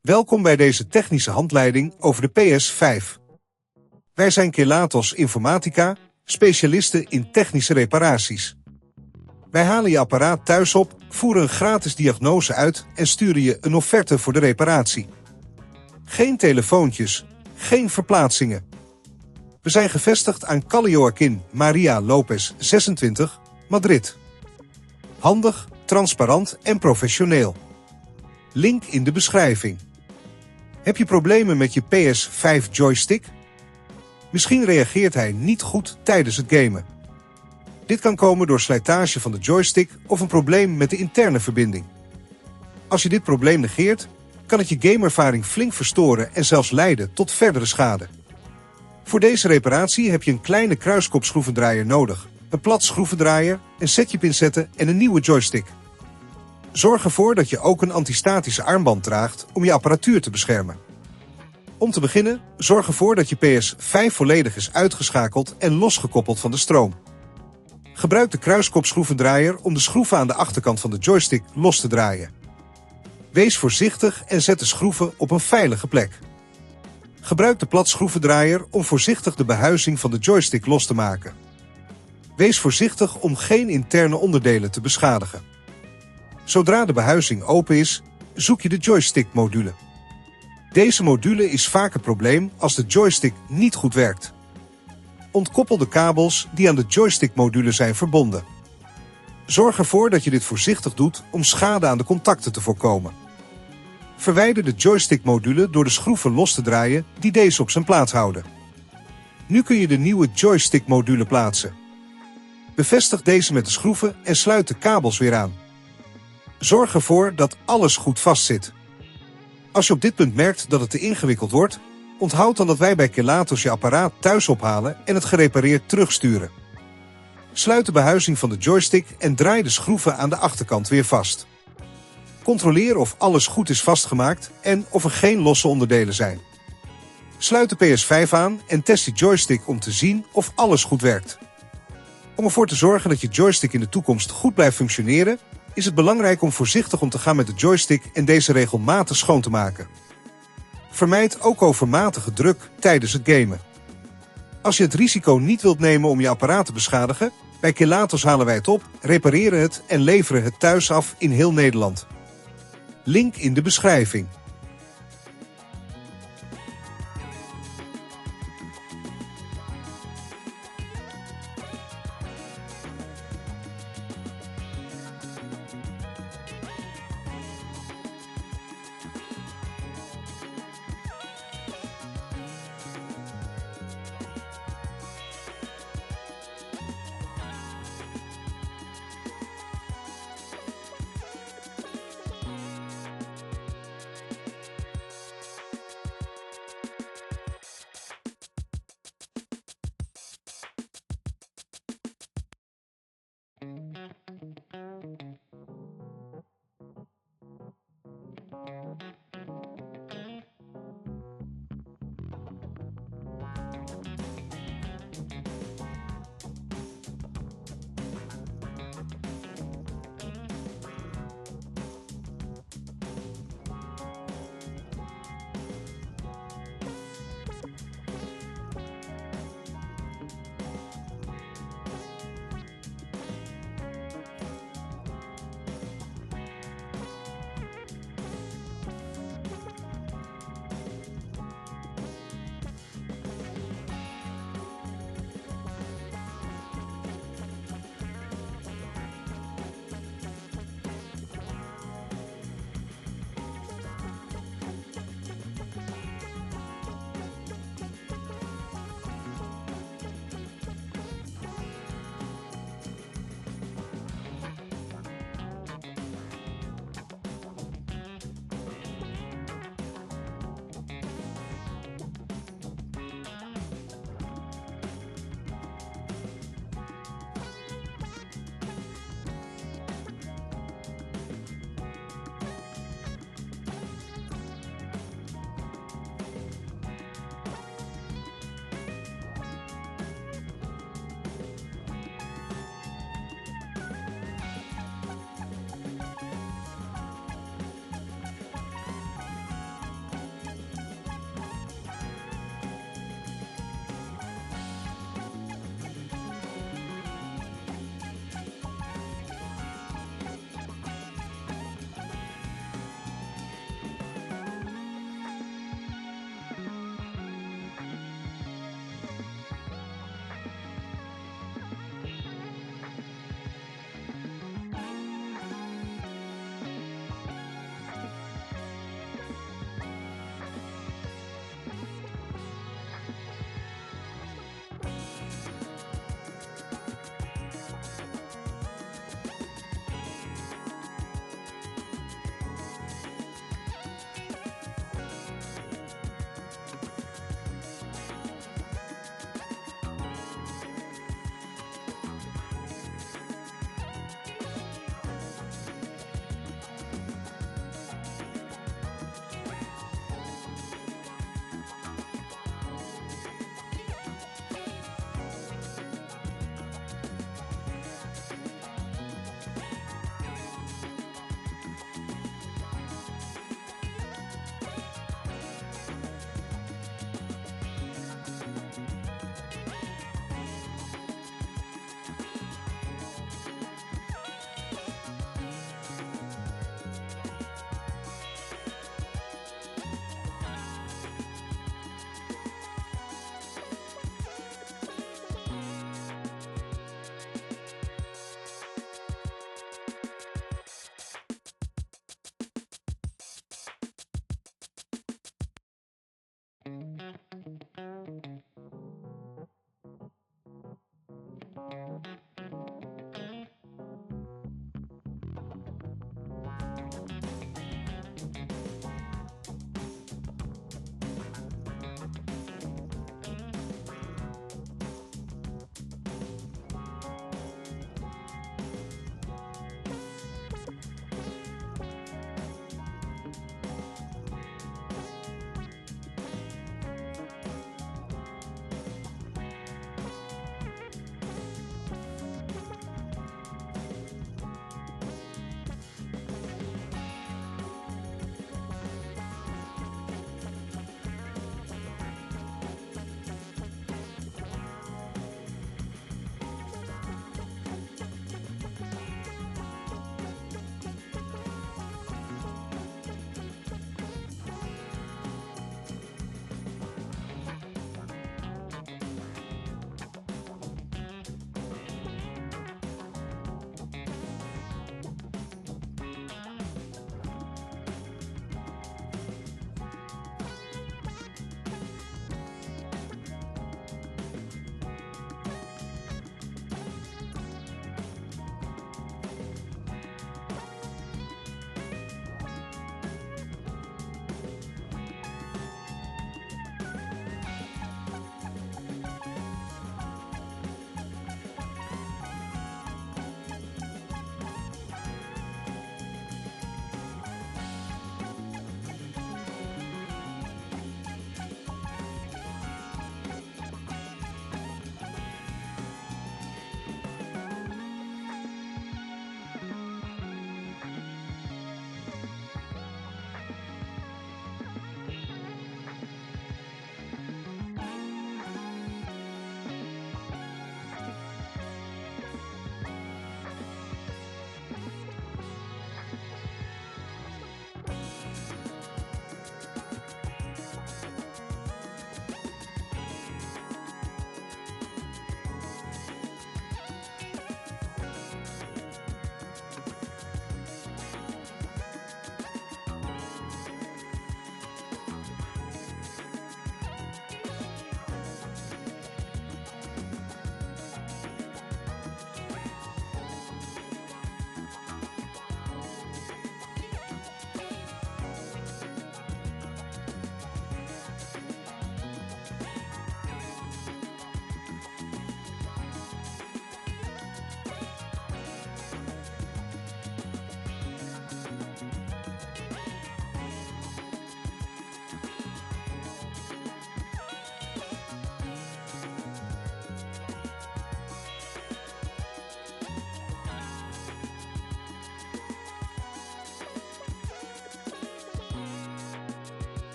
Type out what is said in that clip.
Welkom bij deze technische handleiding over de PS5. Wij zijn Kelatos Informática, specialisten in technische reparaties. Wij halen je apparaat thuis op, voeren een gratis diagnose uit en sturen je een offerte voor de reparatie. Geen telefoontjes, geen verplaatsingen. We zijn gevestigd aan Calle Joaquin Maria Lopez 26, Madrid. Handig, transparant en professioneel. Link in de beschrijving. Heb je problemen met je PS5 joystick? Misschien reageert hij niet goed tijdens het gamen. Dit kan komen door slijtage van de joystick of een probleem met de interne verbinding. Als je dit probleem negeert, kan het je gameervaring flink verstoren en zelfs leiden tot verdere schade. Voor deze reparatie heb je een kleine kruiskopschroevendraaier nodig, een plat schroevendraaier, een setje pincetten en een nieuwe joystick. Zorg ervoor dat je ook een antistatische armband draagt om je apparatuur te beschermen. Om te beginnen, zorg ervoor dat je PS5 volledig is uitgeschakeld en losgekoppeld van de stroom. Gebruik de kruiskopschroevendraaier om de schroeven aan de achterkant van de joystick los te draaien. Wees voorzichtig en zet de schroeven op een veilige plek. Gebruik de platschroevendraaier om voorzichtig de behuizing van de joystick los te maken. Wees voorzichtig om geen interne onderdelen te beschadigen. Zodra de behuizing open is, zoek je de joystick-module. Deze module is vaak een probleem als de joystick niet goed werkt. Ontkoppel de kabels die aan de joystick-module zijn verbonden. Zorg ervoor dat je dit voorzichtig doet om schade aan de contacten te voorkomen. Verwijder de joystick-module door de schroeven los te draaien die deze op zijn plaats houden. Nu kun je de nieuwe joystick-module plaatsen. Bevestig deze met de schroeven en sluit de kabels weer aan. Zorg ervoor dat alles goed vastzit. Als je op dit punt merkt dat het te ingewikkeld wordt, onthoud dan dat wij bij Kelatos je apparaat thuis ophalen en het gerepareerd terugsturen. Sluit de behuizing van de joystick en draai de schroeven aan de achterkant weer vast. Controleer of alles goed is vastgemaakt en of er geen losse onderdelen zijn. Sluit de PS5 aan en test de joystick om te zien of alles goed werkt. Om ervoor te zorgen dat je joystick in de toekomst goed blijft functioneren, is het belangrijk om voorzichtig om te gaan met de joystick en deze regelmatig schoon te maken. Vermijd ook overmatige druk tijdens het gamen. Als je het risico niet wilt nemen om je apparaat te beschadigen, bij Kelatos halen wij het op, repareren het en leveren het thuis af in heel Nederland. Link in de beschrijving.